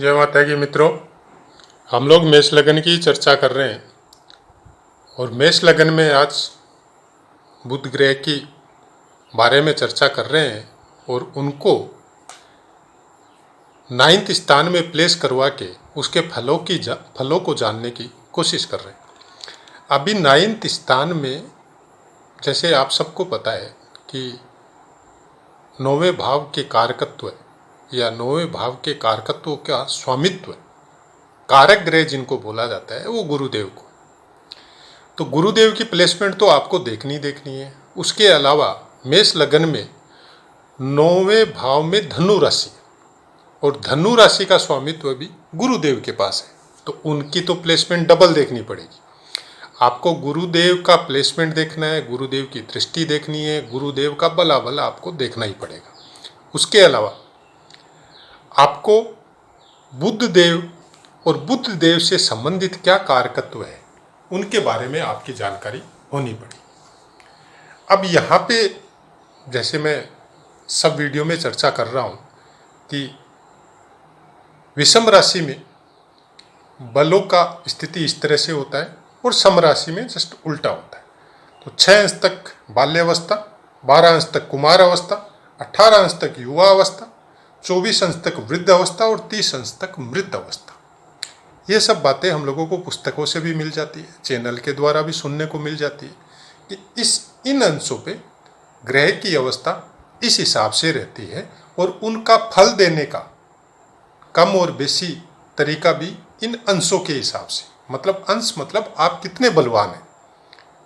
जय माता की मित्रों, हम लोग मेष लगन की चर्चा कर रहे हैं और मेष लगन में आज बुध ग्रह की बारे में चर्चा कर रहे हैं और उनको 9th स्थान में प्लेस करवा के उसके फलों को जानने की कोशिश कर रहे हैं। अभी 9th स्थान में जैसे आप सबको पता है कि 9वें भाव के कारकत्व या 9वें भाव के कारकत्व का स्वामित्व कारक ग्रह जिनको बोला जाता है वो गुरुदेव को। तो गुरुदेव की प्लेसमेंट तो आपको देखनी है। उसके अलावा मेष लगन में 9वें भाव में धनु राशि और धनु राशि का स्वामित्व भी गुरुदेव के पास है, तो उनकी तो प्लेसमेंट डबल देखनी पड़ेगी। आपको गुरुदेव का प्लेसमेंट देखना है, गुरुदेव की दृष्टि देखनी है, गुरुदेव का बलाबल आपको देखना ही पड़ेगा। उसके अलावा आपको बुध देव और बुध देव से संबंधित क्या कारकत्व है उनके बारे में आपकी जानकारी होनी पड़ी। अब यहाँ पे जैसे मैं सब वीडियो में चर्चा कर रहा हूँ कि विषम राशि में बलों का स्थिति इस तरह से होता है और सम राशि में जस्ट उल्टा होता है। तो 6 अंश तक बाल्यावस्था, 12 अंश तक कुमार अवस्था, 18 अंश तक युवा अवस्था, 24 अंश तक वृद्ध अवस्था और 30 अंश तक मृत अवस्था। ये सब बातें हम लोगों को पुस्तकों से भी मिल जाती है, चैनल के द्वारा भी सुनने को मिल जाती है कि इन अंशों पे ग्रह की अवस्था इस हिसाब से रहती है और उनका फल देने का कम और बेसी तरीका भी इन अंशों के हिसाब से, मतलब अंश मतलब आप कितने बलवान हैं,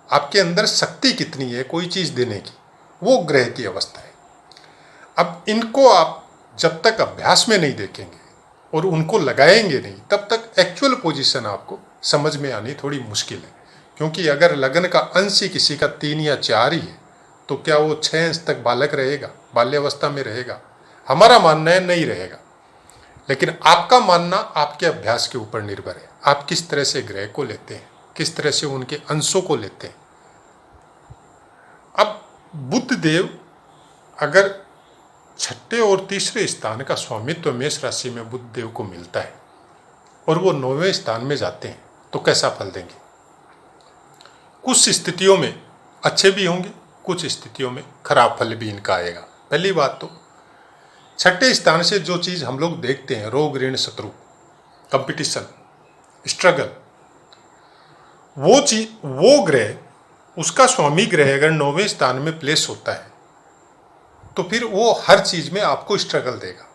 आपके अंदर शक्ति कितनी है कोई चीज़ देने की, वो ग्रह की अवस्था है। अब इनको आप जब तक अभ्यास में नहीं देखेंगे और उनको लगाएंगे नहीं तब तक एक्चुअल पोजीशन आपको समझ में आनी थोड़ी मुश्किल है। क्योंकि अगर लगन का अंश ही किसी का 3 या 4 ही है तो क्या वो 6 अंश तक बालक रहेगा, बाल्यावस्था में रहेगा? हमारा मानना है नहीं रहेगा, लेकिन आपका मानना आपके अभ्यास के ऊपर निर्भर है। आप किस तरह से ग्रह को लेते हैं, किस तरह से उनके अंशों को लेते हैं। अब बुध देव अगर 6ठे और 3रे स्थान का स्वामित्व मेष राशि में बुध देव को मिलता है और वो 9वें स्थान में जाते हैं तो कैसा फल देंगे? कुछ स्थितियों में अच्छे भी होंगे, कुछ स्थितियों में खराब फल भी इनका आएगा। पहली बात तो 6ठे स्थान से जो चीज़ हम लोग देखते हैं, रोग ऋण शत्रु, कंपटीशन, स्ट्रगल, वो ग्रह, उसका स्वामी ग्रह अगर 9वें स्थान में प्लेस होता है तो फिर वो हर चीज में आपको स्ट्रगल देगा,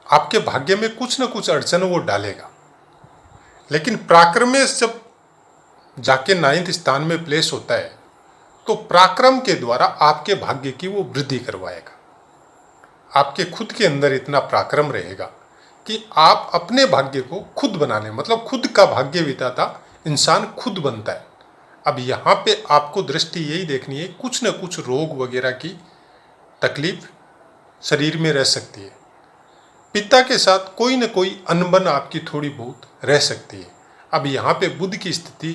आपके भाग्य में कुछ न कुछ अड़चन वो डालेगा। लेकिन पराक्रम में जब जाके 9th स्थान में प्लेस होता है तो पराक्रम के द्वारा आपके भाग्य की वो वृद्धि करवाएगा। आपके खुद के अंदर इतना पराक्रम रहेगा कि आप अपने भाग्य को खुद बनाने, मतलब खुद का भाग्य विधाता इंसान खुद बनता है। अब यहाँ पे आपको दृष्टि यही देखनी है, कुछ न कुछ रोग वगैरह की तकलीफ शरीर में रह सकती है, पिता के साथ कोई न कोई अनबन आपकी थोड़ी बहुत रह सकती है। अब यहाँ पे बुध की स्थिति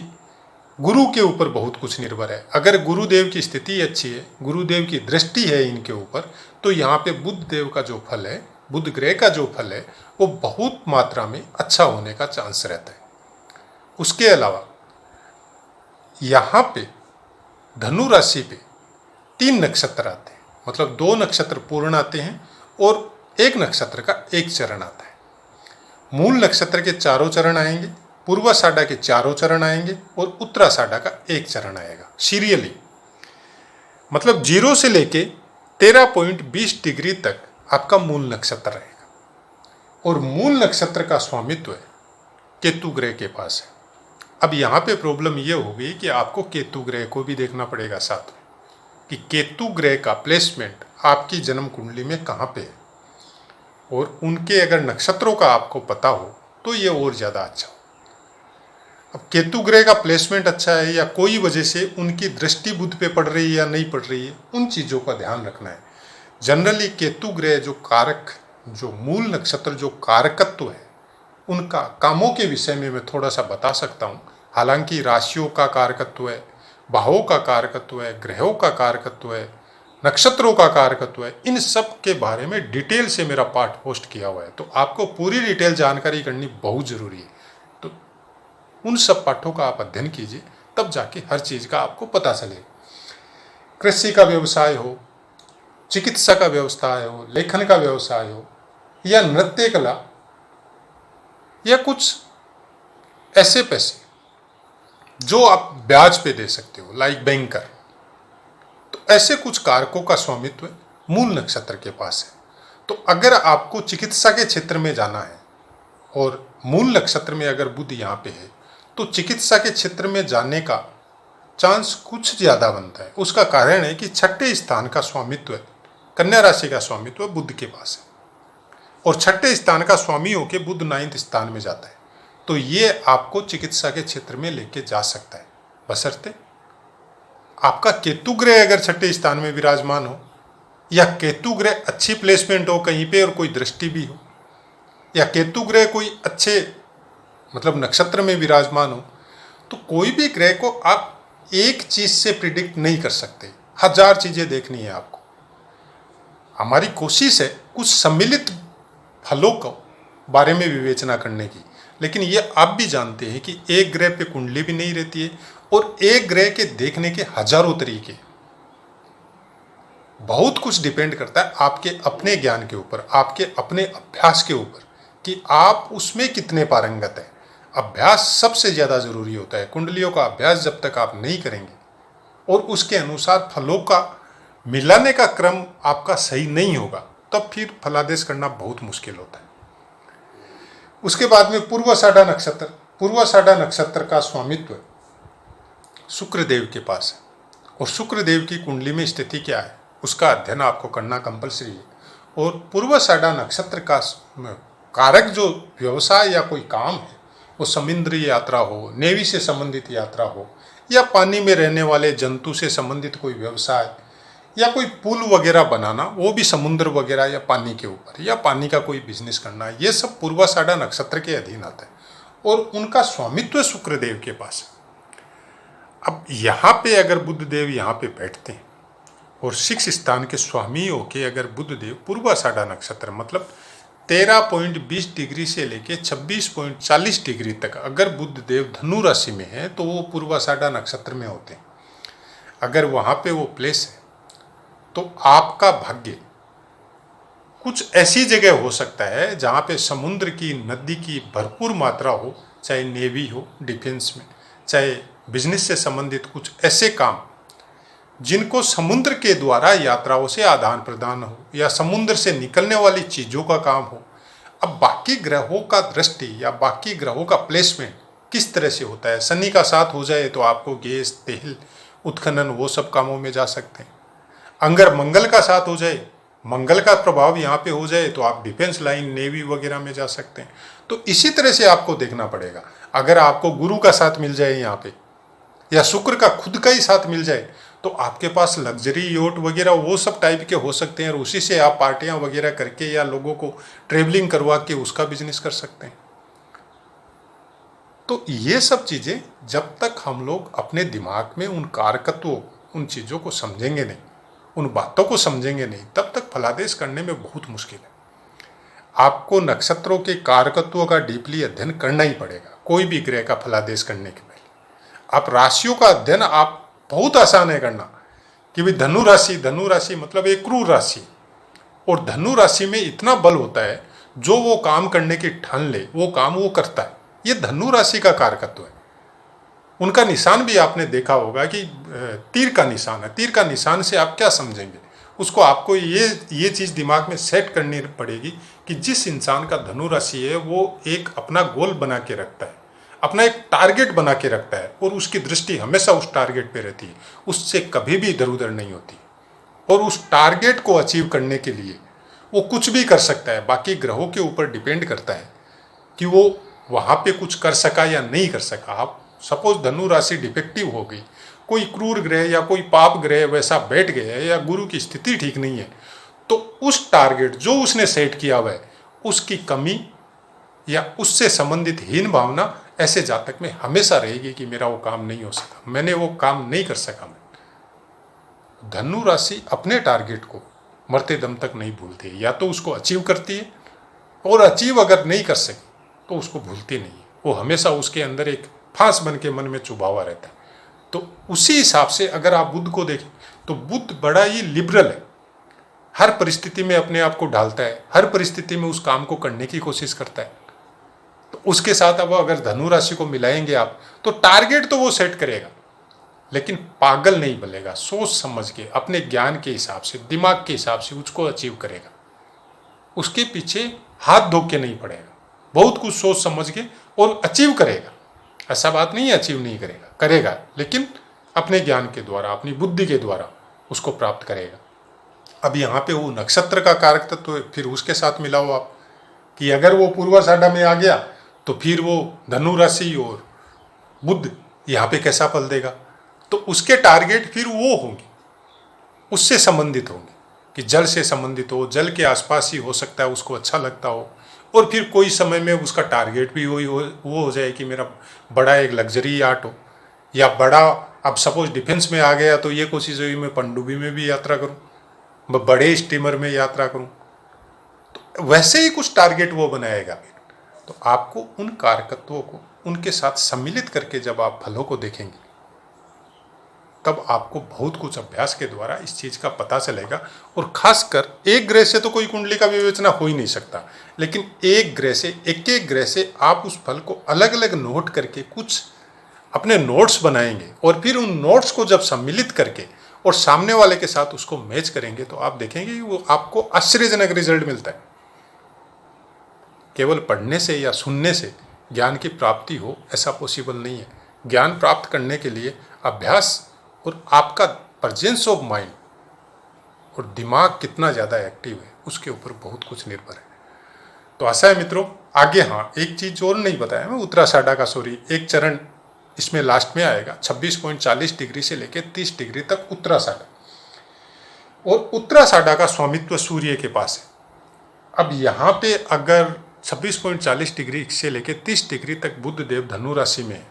गुरु के ऊपर बहुत कुछ निर्भर है। अगर गुरुदेव की स्थिति अच्छी है, गुरुदेव की दृष्टि है इनके ऊपर, तो यहाँ पे बुध देव का जो फल है, बुध ग्रह का जो फल है वो बहुत मात्रा में अच्छा होने का चांस रहता है। उसके अलावा यहाँ पे धनु राशि पे 3 नक्षत्र आते हैं, मतलब 2 नक्षत्र पूर्ण आते हैं और 1 नक्षत्र का 1 चरण आता है। मूल नक्षत्र के 4 चरण आएंगे, पूर्वाषाढ़ा के 4 चरण आएंगे और उत्तराषाढ़ा का 1 चरण आएगा सीरियली। मतलब 0 से लेके 13.20 डिग्री तक आपका मूल नक्षत्र रहेगा और मूल नक्षत्र का स्वामित्व केतु ग्रह के पास है। अब यहाँ पे प्रॉब्लम ये हो गई कि आपको केतु ग्रह को भी देखना पड़ेगा साथ में कि केतु ग्रह का प्लेसमेंट आपकी जन्म कुंडली में कहाँ पे है, और उनके अगर नक्षत्रों का आपको पता हो तो ये और ज़्यादा अच्छा हो। अब केतु ग्रह का प्लेसमेंट अच्छा है या कोई वजह से उनकी दृष्टि बुध पे पड़ रही है या नहीं पड़ रही है, उन चीज़ों का ध्यान रखना है। जनरली केतु ग्रह जो कारक, जो मूल नक्षत्र जो कारकत्व है, उनका कामों के विषय में मैं थोड़ा सा बता सकता हूँ। हालांकि राशियों का कारकत्व है, भावों का कारकत्व है, ग्रहों का कारकत्व है, नक्षत्रों का कारकत्व है, इन सब के बारे में डिटेल से मेरा पाठ पोस्ट किया हुआ है। तो आपको पूरी डिटेल जानकारी करनी बहुत ज़रूरी है। तो उन सब पाठों का आप अध्ययन कीजिए, तब जाके हर चीज़ का आपको पता चले। कृषि का व्यवसाय हो, चिकित्सा का व्यवसाय हो, लेखन का व्यवसाय हो, या नृत्य कला, या कुछ ऐसे पैसे जो आप ब्याज पे दे सकते हो, लाइक बैंकर, तो ऐसे कुछ कारकों का स्वामित्व मूल नक्षत्र के पास है। तो अगर आपको चिकित्सा के क्षेत्र में जाना है और मूल नक्षत्र में अगर बुध यहाँ पे है, तो चिकित्सा के क्षेत्र में जाने का चांस कुछ ज़्यादा बनता है। उसका कारण है कि छठे स्थान का स्वामित्व, कन्या राशि का स्वामित्व बुध के पास है, और छठे स्थान का स्वामी होकर बुध 9th स्थान में जाता है। तो ये आपको चिकित्सा के क्षेत्र में लेके जा सकता है, बशर्ते आपका केतु ग्रह अगर छठे स्थान में विराजमान हो, या केतु ग्रह अच्छी प्लेसमेंट हो कहीं पे और कोई दृष्टि भी हो, या केतु ग्रह कोई अच्छे मतलब नक्षत्र में विराजमान हो। तो कोई भी ग्रह को आप एक चीज से प्रिडिक्ट नहीं कर सकते, 1000 चीजें देखनी है आपको। हमारी कोशिश है कुछ सम्मिलित फलों को बारे में विवेचना करने की, लेकिन ये आप भी जानते हैं कि एक ग्रह पे कुंडली भी नहीं रहती है, और एक ग्रह के देखने के हजारों तरीके। बहुत कुछ डिपेंड करता है आपके अपने ज्ञान के ऊपर, आपके अपने अभ्यास के ऊपर, कि आप उसमें कितने पारंगत हैं। अभ्यास सबसे ज़्यादा जरूरी होता है। कुंडलियों का अभ्यास जब तक आप नहीं करेंगे और उसके अनुसार फलों का मिलाने का क्रम आपका सही नहीं होगा, तब फिर फलादेश करना बहुत मुश्किल होता है। उसके बाद में पूर्वाषाढ़ा नक्षत्र, पूर्वाषाढ़ा नक्षत्र का स्वामित्व शुक्रदेव के पास है, और शुक्रदेव की कुंडली में स्थिति क्या है उसका अध्ययन आपको करना कंपलसरी है। और पूर्वाषाढ़ा नक्षत्र का कारक जो व्यवसाय या कोई काम है, वो समुद्री यात्रा हो, नेवी से संबंधित यात्रा हो, या पानी में रहने वाले जंतु से संबंधित कोई व्यवसाय, या कोई पुल वगैरह बनाना, वो भी समुद्र वगैरह या पानी के ऊपर, या पानी का कोई बिजनेस करना, ये सब पूर्वाषाढ़ा नक्षत्र के अधीन आता है, और उनका स्वामित्व शुक्रदेव के पास है। अब यहाँ पे अगर बुधदेव यहाँ पे बैठते हैं और 6 स्थान के स्वामी होके अगर बुधदेव पूर्वाषाढ़ा नक्षत्र मतलब 13.20 डिग्री से लेके 26.40 डिग्री तक अगर बुधदेव धनु राशि में है, तो वो पूर्वाषाढ़ा नक्षत्र में होते हैं। अगर वहाँ पे वो प्लेस है, तो आपका भाग्य कुछ ऐसी जगह हो सकता है जहाँ पे समुद्र की, नदी की भरपूर मात्रा हो, चाहे नेवी हो, डिफेंस में, चाहे बिजनेस से संबंधित कुछ ऐसे काम जिनको समुद्र के द्वारा यात्राओं से आदान प्रदान हो, या समुद्र से निकलने वाली चीज़ों का काम हो। अब बाकी ग्रहों का दृष्टि या बाकी ग्रहों का प्लेसमेंट किस तरह से होता है, शनि का साथ हो जाए तो आपको गैस, तेल उत्खनन वो सब कामों में जा सकते हैं। अगर मंगल का साथ हो जाए, मंगल का प्रभाव यहाँ पे हो जाए, तो आप डिफेंस लाइन, नेवी वगैरह में जा सकते हैं। तो इसी तरह से आपको देखना पड़ेगा। अगर आपको गुरु का साथ मिल जाए यहाँ पे, या शुक्र का खुद का ही साथ मिल जाए, तो आपके पास लग्जरी योट वगैरह वो सब टाइप के हो सकते हैं, और उसी से आप पार्टियां वगैरह करके या लोगों को ट्रेवलिंग करवा के उसका बिजनेस कर सकते हैं। तो ये सब चीज़ें जब तक हम लोग अपने दिमाग में उन कारकत्वों, उन चीज़ों को समझेंगे नहीं, उन बातों को समझेंगे नहीं, तब तक फलादेश करने में बहुत मुश्किल है। आपको नक्षत्रों के कारकत्वों का डीपली अध्ययन करना ही पड़ेगा कोई भी ग्रह का फलादेश करने के पहले। आप राशियों का अध्ययन आप बहुत आसान है करना, कि भाई धनु राशि मतलब एक क्रूर राशि, और धनु राशि में इतना बल होता है, जो वो काम करने की ठान ले वो काम वो करता है। ये धनु राशि का कारकत्व है। उनका निशान भी आपने देखा होगा कि तीर का निशान है। तीर का निशान से आप क्या समझेंगे, उसको आपको ये चीज़ दिमाग में सेट करनी पड़ेगी कि जिस इंसान का धनु राशि है वो एक अपना गोल बना के रखता है, अपना एक टारगेट बना के रखता है, और उसकी दृष्टि हमेशा उस टारगेट पे रहती है, उससे कभी भी इधर उधर नहीं होती, और उस टारगेट को अचीव करने के लिए वो कुछ भी कर सकता है। बाकी ग्रहों के ऊपर डिपेंड करता है कि वो वहाँ पे कुछ कर सका या नहीं कर सका। आप सपोज धनु राशि डिफेक्टिव हो गई, कोई क्रूर ग्रह या कोई पाप ग्रह वैसा बैठ गया है, या गुरु की स्थिति ठीक नहीं है, तो उस टारगेट जो उसने सेट किया हुआ है उसकी कमी या उससे संबंधित हीन भावना ऐसे जातक में हमेशा रहेगी कि मेरा वो काम नहीं हो सका, मैंने वो काम नहीं कर सका। मैं धनु राशि अपने टारगेट को मरते दम तक नहीं भूलती है। या तो उसको अचीव करती है, और अचीव अगर नहीं कर सकी तो उसको भूलती नहीं है। वो हमेशा उसके अंदर एक फांस बन के मन में चुभा हुआ रहता है। तो उसी हिसाब से अगर आप बुध को देखें तो बुध बड़ा ही लिबरल है, हर परिस्थिति में अपने आप को ढालता है, हर परिस्थिति में उस काम को करने की कोशिश करता है। तो उसके साथ अब अगर धनु राशि को मिलाएंगे आप, तो टारगेट तो वो सेट करेगा, लेकिन पागल नहीं बनेगा, सोच समझ के अपने ज्ञान के हिसाब से, दिमाग के हिसाब से उसको अचीव करेगा। उसके पीछे हाथ धो के नहीं पड़ेगा, बहुत कुछ सोच समझ के और अचीव करेगा। ऐसा बात नहीं है अचीव नहीं करेगा, करेगा, लेकिन अपने ज्ञान के द्वारा, अपनी बुद्धि के द्वारा उसको प्राप्त करेगा। अब यहाँ पे वो नक्षत्र का कारक तत्व तो फिर उसके साथ मिलाओ आप, कि अगर वो पूर्वाषाढ़ा में आ गया तो फिर वो धनु राशि और बुध यहाँ पे कैसा फल देगा। तो उसके टारगेट फिर वो होंगे, उससे संबंधित होंगे, कि जल से संबंधित हो, जल के आसपास ही हो सकता है उसको अच्छा लगता हो। और फिर कोई समय में उसका टारगेट भी वो हो जाए कि मेरा बड़ा एक लग्जरी याट हो, या बड़ा, अब सपोज डिफेंस में आ गया तो ये कोशिश हुई मैं पनडुब्बी में भी यात्रा करूं, मैं बड़े स्टीमर में यात्रा करूं। तो वैसे ही कुछ टारगेट वो बनाएगा फिर। तो आपको उन कारकत्वों को उनके साथ सम्मिलित करके जब आप फलों को देखेंगे, तब आपको बहुत कुछ अभ्यास के द्वारा इस चीज़ का पता चलेगा। और खासकर एक ग्रह से तो कोई कुंडली का विवेचना हो ही नहीं सकता, लेकिन एक ग्रह से, एक ग्रह से आप उस फल को अलग अलग नोट करके कुछ अपने नोट्स बनाएंगे, और फिर उन नोट्स को जब सम्मिलित करके और सामने वाले के साथ उसको मैच करेंगे, तो आप देखेंगे कि वो आपको आश्चर्यजनक रिजल्ट मिलता है। केवल पढ़ने से या सुनने से ज्ञान की प्राप्ति हो, ऐसा पॉसिबल नहीं है। ज्ञान प्राप्त करने के लिए अभ्यास और आपका प्रेजेंस ऑफ माइंड और दिमाग कितना ज़्यादा एक्टिव है, उसके ऊपर बहुत कुछ निर्भर है। तो आशा है मित्रों, आगे हाँ एक चीज़ और नहीं बताया मैं, उत्तराषाढ़ा का, सॉरी, एक चरण इसमें लास्ट में आएगा, 26.40 डिग्री से लेकर 30 डिग्री तक उत्तराषाढ़ा। और उत्तराषाढ़ा का स्वामित्व सूर्य के पास है। अब यहाँ पे अगर 26.40 डिग्री से लेकर 30 डिग्री तक बुध देव धनु राशि में है,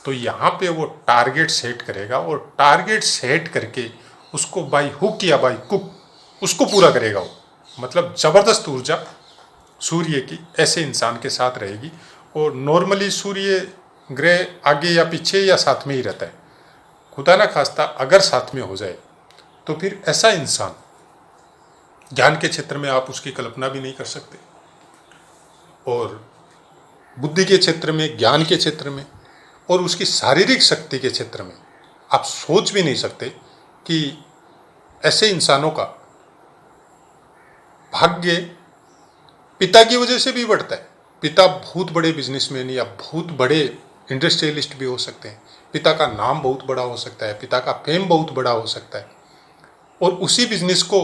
तो यहाँ पे वो टारगेट सेट करेगा, और टारगेट सेट करके उसको बाई हुक या बाई कुक उसको पूरा करेगा वो। मतलब ज़बरदस्त ऊर्जा सूर्य की ऐसे इंसान के साथ रहेगी। और नॉर्मली सूर्य ग्रह आगे या पीछे या साथ में ही रहता है, खुदा ना खास्ता अगर साथ में हो जाए तो फिर ऐसा इंसान ज्ञान के क्षेत्र में आप उसकी कल्पना भी नहीं कर सकते, और बुद्धि के क्षेत्र में, ज्ञान के क्षेत्र में, और उसकी शारीरिक शक्ति के क्षेत्र में आप सोच भी नहीं सकते कि ऐसे इंसानों का भाग्य पिता की वजह से भी बढ़ता है। पिता बहुत बड़े बिजनेसमैन या बहुत बड़े इंडस्ट्रियलिस्ट भी हो सकते हैं, पिता का नाम बहुत बड़ा हो सकता है, पिता का फेम बहुत बड़ा हो सकता है, और उसी बिजनेस को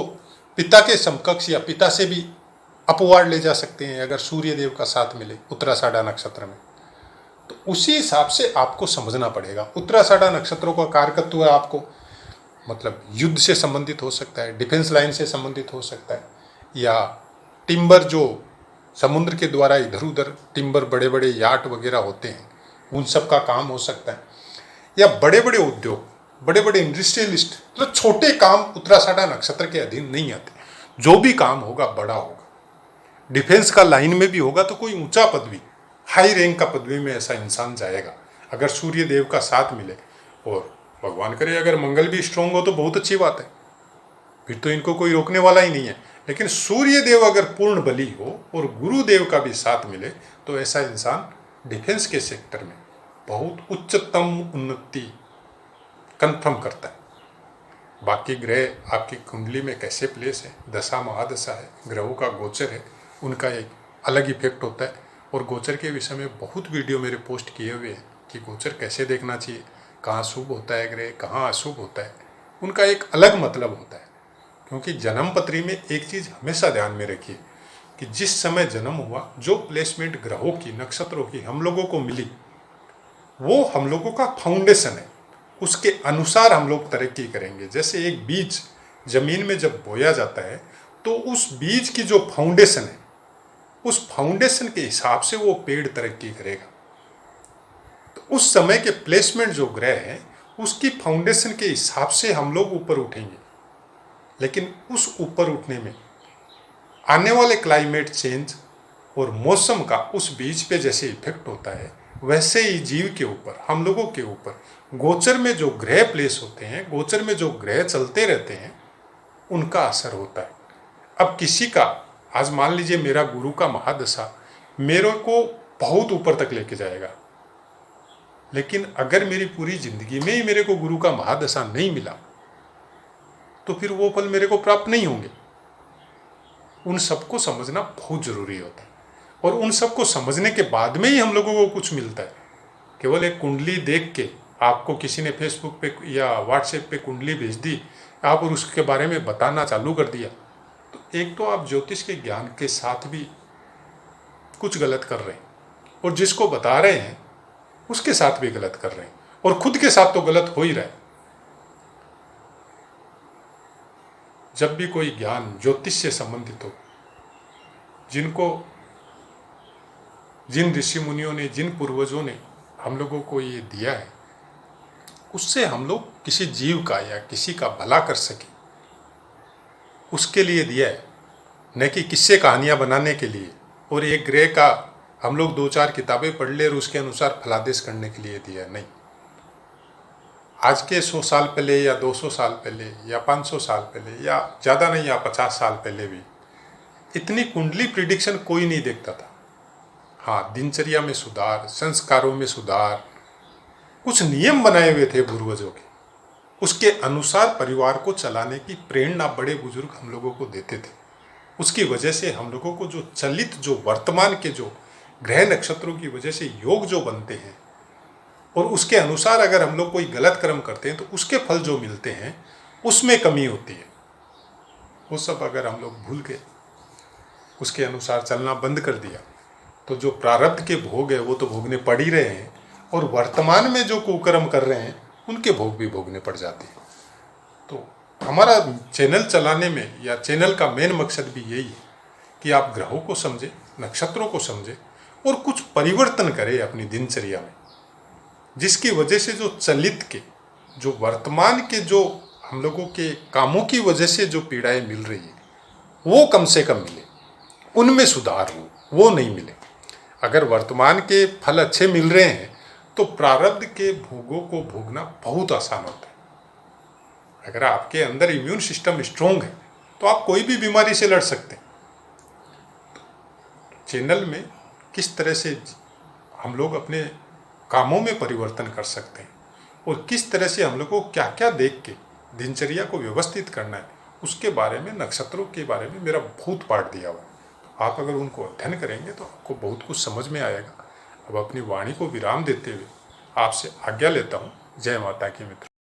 पिता के समकक्ष या पिता से भी अपवार ले जा सकते हैं अगर सूर्य देव का साथ मिले उत्तराषाढ़ा नक्षत्र में। तो उसी हिसाब से आपको समझना पड़ेगा। उत्तराषाढ़ा नक्षत्रों का कारकत्व है आपको, मतलब युद्ध से संबंधित हो सकता है, डिफेंस लाइन से संबंधित हो सकता है, या टिम्बर जो समुद्र के द्वारा इधर उधर टिम्बर बड़े बड़े याट वगैरह होते हैं उन सब का काम हो सकता है, या बड़े बड़े उद्योग, बड़े बड़े इंडस्ट्रियलिस्ट, मतलब छोटे काम उत्तराषाढ़ा नक्षत्र के अधीन नहीं आते। जो भी काम होगा बड़ा होगा, डिफेंस का लाइन में भी होगा तो कोई ऊंचा पदवी, हाई रैंक का पदवी में ऐसा इंसान जाएगा अगर सूर्य देव का साथ मिले। और भगवान करे अगर मंगल भी स्ट्रोंग हो तो बहुत अच्छी बात है, फिर तो इनको कोई रोकने वाला ही नहीं है। लेकिन सूर्य देव अगर पूर्ण बली हो और गुरुदेव का भी साथ मिले तो ऐसा इंसान डिफेंस के सेक्टर में बहुत उच्चतम उन्नति कंफर्म करता है। बाकी ग्रह आपकी कुंडली में कैसे प्लेस है, दशा महादशा है, ग्रहों का गोचर है, उनका एक अलग इफेक्ट होता है। और गोचर के विषय में बहुत वीडियो मेरे पोस्ट किए हुए हैं कि गोचर कैसे देखना चाहिए, कहाँ शुभ होता है ग्रह, कहाँ अशुभ होता है, उनका एक अलग मतलब होता है। क्योंकि जन्म पत्री में एक चीज़ हमेशा ध्यान में रखिए कि जिस समय जन्म हुआ, जो प्लेसमेंट ग्रहों की, नक्षत्रों की हम लोगों को मिली, वो हम लोगों का फाउंडेशन है, उसके अनुसार हम लोग तरक्की करेंगे। जैसे एक बीज जमीन में जब बोया जाता है तो उस बीज की जो फाउंडेशन है, उस फाउंडेशन के हिसाब से वो पेड़ तरक्की करेगा। तो उस समय के प्लेसमेंट जो ग्रह हैं उसकी फाउंडेशन के हिसाब से हम लोग ऊपर उठेंगे। लेकिन उस ऊपर उठने में आने वाले क्लाइमेट चेंज और मौसम का उस बीज पे जैसे इफेक्ट होता है, वैसे ही जीव के ऊपर, हम लोगों के ऊपर गोचर में जो ग्रह प्लेस होते हैं, गोचर में जो ग्रह चलते रहते हैं, उनका असर होता है। अब किसी का, आज मान लीजिए मेरा गुरु का महादशा मेरे को बहुत ऊपर तक लेके जाएगा, लेकिन अगर मेरी पूरी जिंदगी में ही मेरे को गुरु का महादशा नहीं मिला तो फिर वो फल मेरे को प्राप्त नहीं होंगे। उन सबको समझना बहुत जरूरी होता है, और उन सबको समझने के बाद में ही हम लोगों को कुछ मिलता है। केवल एक कुंडली देख के आपको किसी ने फेसबुक पे या व्हाट्सएप पे कुंडली भेज दी, आप और उसके बारे में बताना चालू कर दिया, तो एक तो आप ज्योतिष के ज्ञान के साथ भी कुछ गलत कर रहे हैं, और जिसको बता रहे हैं उसके साथ भी गलत कर रहे हैं, और खुद के साथ तो गलत हो ही रहा है। जब भी कोई ज्ञान ज्योतिष से संबंधित हो, जिन ऋषि मुनियों ने, जिन पूर्वजों ने हम लोगों को ये दिया है, उससे हम लोग किसी जीव का या किसी का भला कर सके, उसके लिए दिया है, न कि किस्से कहानियाँ बनाने के लिए, और एक ग्रह का हम लोग 2-4 किताबें पढ़ ले और उसके अनुसार फलादेश करने के लिए दिया नहीं। आज के 100 साल पहले या 200 साल पहले या 500 साल पहले या ज़्यादा नहीं या 50 साल पहले भी इतनी कुंडली प्रिडिक्शन कोई नहीं देखता था। हाँ, दिनचर्या में सुधार, संस्कारों में सुधार, कुछ नियम बनाए हुए थे पूर्वजों के, उसके अनुसार परिवार को चलाने की प्रेरणा बड़े बुजुर्ग हम लोगों को देते थे। उसकी वजह से हम लोगों को जो चलित, जो वर्तमान के जो ग्रह नक्षत्रों की वजह से योग जो बनते हैं, और उसके अनुसार अगर हम लोग कोई गलत कर्म करते हैं तो उसके फल जो मिलते हैं उसमें कमी होती है। वो सब अगर हम लोग भूल गए, उसके अनुसार चलना बंद कर दिया, तो जो प्रारब्ध के भोग है वो तो भोगने पड़ ही रहे हैं, और वर्तमान में जो कुकर्म कर रहे हैं उनके भोग भी भोगने पड़ जाते हैं। तो हमारा चैनल चलाने में, या चैनल का मेन मकसद भी यही है कि आप ग्रहों को समझें, नक्षत्रों को समझें, और कुछ परिवर्तन करें अपनी दिनचर्या में, जिसकी वजह से जो चलित के, जो वर्तमान के, जो हम लोगों के कामों की वजह से जो पीड़ाएं मिल रही है, वो कम से कम मिले, उनमें सुधार हो, वो नहीं मिले। अगर वर्तमान के फल अच्छे मिल रहे हैं तो प्रारब्ध के भोगों को भोगना बहुत आसान होता है। अगर आपके अंदर इम्यून सिस्टम स्ट्रोंग है तो आप कोई भी बीमारी से लड़ सकते हैं। चैनल में किस तरह से हम लोग अपने कामों में परिवर्तन कर सकते हैं, और किस तरह से हम लोग को क्या क्या देख के दिनचर्या को व्यवस्थित करना है, उसके बारे में, नक्षत्रों के बारे में मेरा बहुत पाठ दिया हुआ है। आप अगर उनको अध्ययन करेंगे तो आपको बहुत कुछ समझ में आएगा। अब अपनी वाणी को विराम देते हुए आपसे आज्ञा लेता हूँ। जय माता की मित्र।